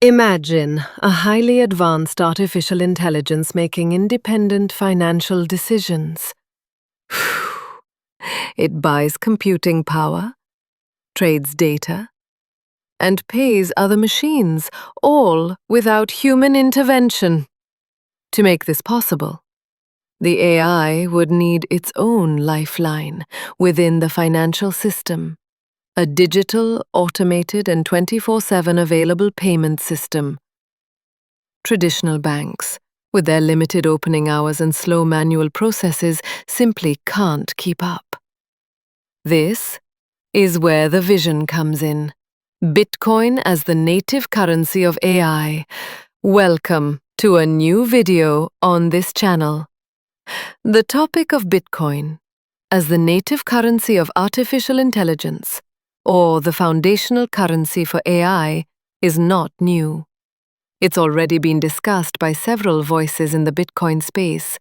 Imagine a highly advanced artificial intelligence making independent financial decisions. It buys computing power, trades data, and pays other machines, all without human intervention. To make this possible, the AI would need its own lifeline within the financial system, a digital, automated, and 24/7 available payment system. Traditional banks, with their limited opening hours and slow manual processes, simply can't keep up. This is where the vision comes in. Bitcoin as the native currency of AI. Welcome to a new video on this channel. The topic of Bitcoin as the native currency of artificial intelligence, or the foundational currency for AI, is not new. It's already been discussed by several voices in the Bitcoin space,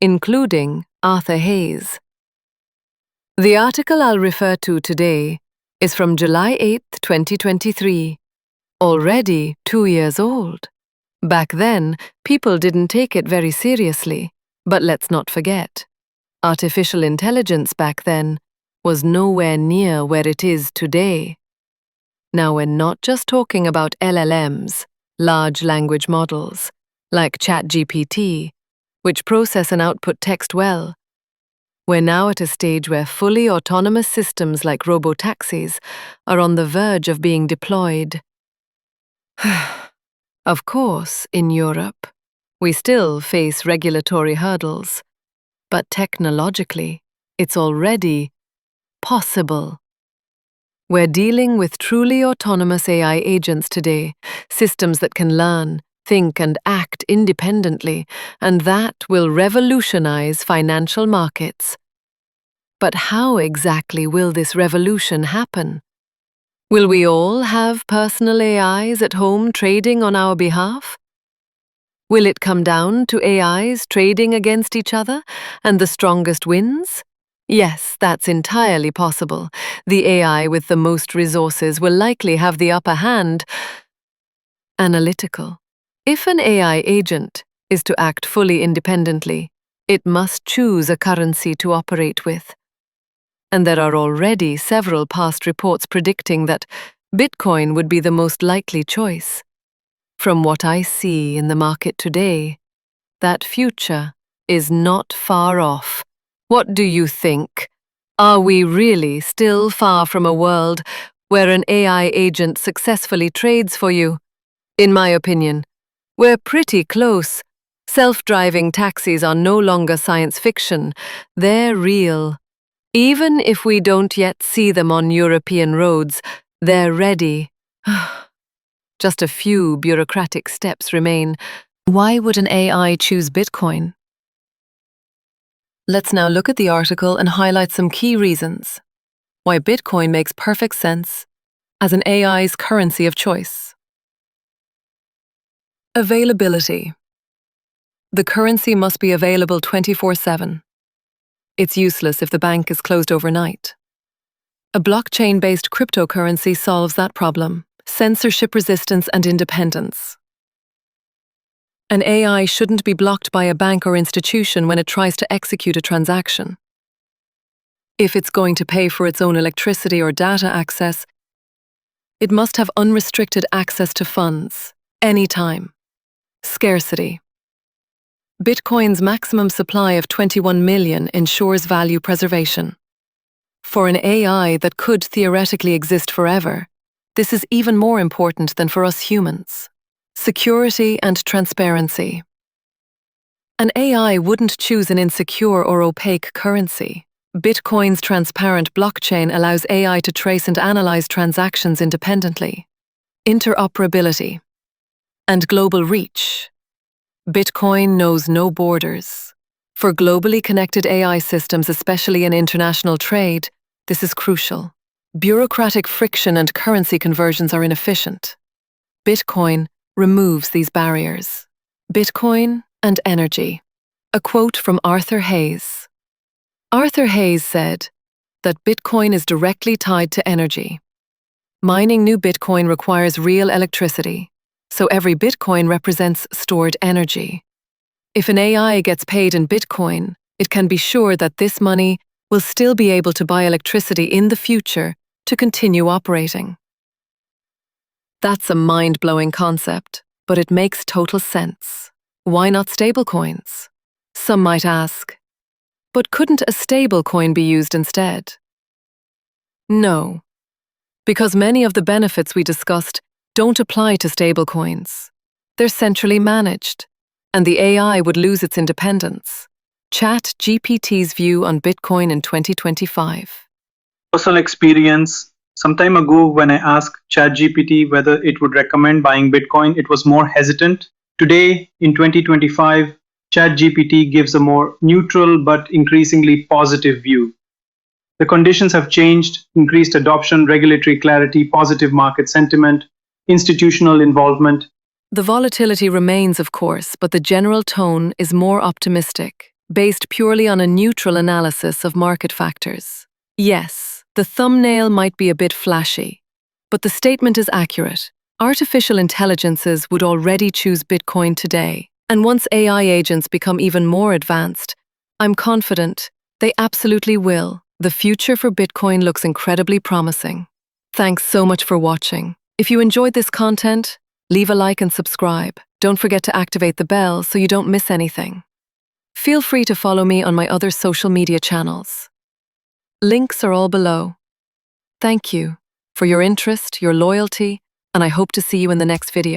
including Arthur Hayes. The article I'll refer to today is from July 8, 2023, already 2 years old. Back then, people didn't take it very seriously, but let's not forget, artificial intelligence back then was nowhere near where it is today. Now we're not just talking about LLMs, large language models, like ChatGPT, which process and output text well. We're now at a stage where fully autonomous systems like robotaxis are on the verge of being deployed. Of course, in Europe, we still face regulatory hurdles, but technologically, it's already possible. We're dealing with truly autonomous AI agents today, systems that can learn, think, and act independently, and that will revolutionize financial markets. But how exactly will this revolution happen? Will we all have personal AIs at home trading on our behalf? Will it come down to AIs trading against each other, and the strongest wins? Yes, that's entirely possible. The AI with the most resources will likely have the upper hand. Analytical. If an AI agent is to act fully independently, it must choose a currency to operate with. And there are already several past reports predicting that Bitcoin would be the most likely choice. From what I see in the market today, that future is not far off. What do you think? Are we really still far from a world where an AI agent successfully trades for you? In my opinion, we're pretty close. Self-driving taxis are no longer science fiction, they're real. Even if we don't yet see them on European roads, they're ready. Just a few bureaucratic steps remain. Why would an AI choose Bitcoin? Let's now look at the article and highlight some key reasons why Bitcoin makes perfect sense as an AI's currency of choice. Availability. The currency must be available 24/7. It's useless if the bank is closed overnight. A blockchain-based cryptocurrency solves that problem: censorship resistance and independence. An AI shouldn't be blocked by a bank or institution when it tries to execute a transaction. If it's going to pay for its own electricity or data access, it must have unrestricted access to funds, anytime. Scarcity. Bitcoin's maximum supply of 21 million ensures value preservation. For an AI that could theoretically exist forever, this is even more important than for us humans. Security and transparency. An AI wouldn't choose an insecure or opaque currency. Bitcoin's transparent blockchain allows AI to trace and analyze transactions independently. Interoperability and global reach. Bitcoin knows no borders. For globally connected AI systems, especially in international trade, this is crucial. Bureaucratic friction and currency conversions are inefficient. Bitcoin removes these barriers. Bitcoin and energy. A quote from Arthur Hayes. Arthur Hayes said that Bitcoin is directly tied to energy. Mining new Bitcoin requires real electricity, so every Bitcoin represents stored energy. If an AI gets paid in Bitcoin, it can be sure that this money will still be able to buy electricity in the future to continue operating. That's a mind-blowing concept, but it makes total sense. Why not stablecoins? Some might ask. But couldn't a stablecoin be used instead? No, because many of the benefits we discussed don't apply to stablecoins. They're centrally managed, and the AI would lose its independence. ChatGPT's view on Bitcoin in 2025. Personal experience. Some time ago, when I asked ChatGPT whether it would recommend buying Bitcoin, it was more hesitant. Today, in 2025, ChatGPT gives a more neutral but increasingly positive view. The conditions have changed: increased adoption, regulatory clarity, positive market sentiment, institutional involvement. The volatility remains, of course, but the general tone is more optimistic, based purely on a neutral analysis of market factors. Yes, the thumbnail might be a bit flashy, but the statement is accurate. Artificial intelligences would already choose Bitcoin today, and once AI agents become even more advanced, I'm confident they absolutely will. The future for Bitcoin looks incredibly promising. Thanks so much for watching. If you enjoyed this content, leave a like and subscribe. Don't forget to activate the bell so you don't miss anything. Feel free to follow me on my other social media channels. Links are all below. Thank you for your interest, your loyalty, and I hope to see you in the next video.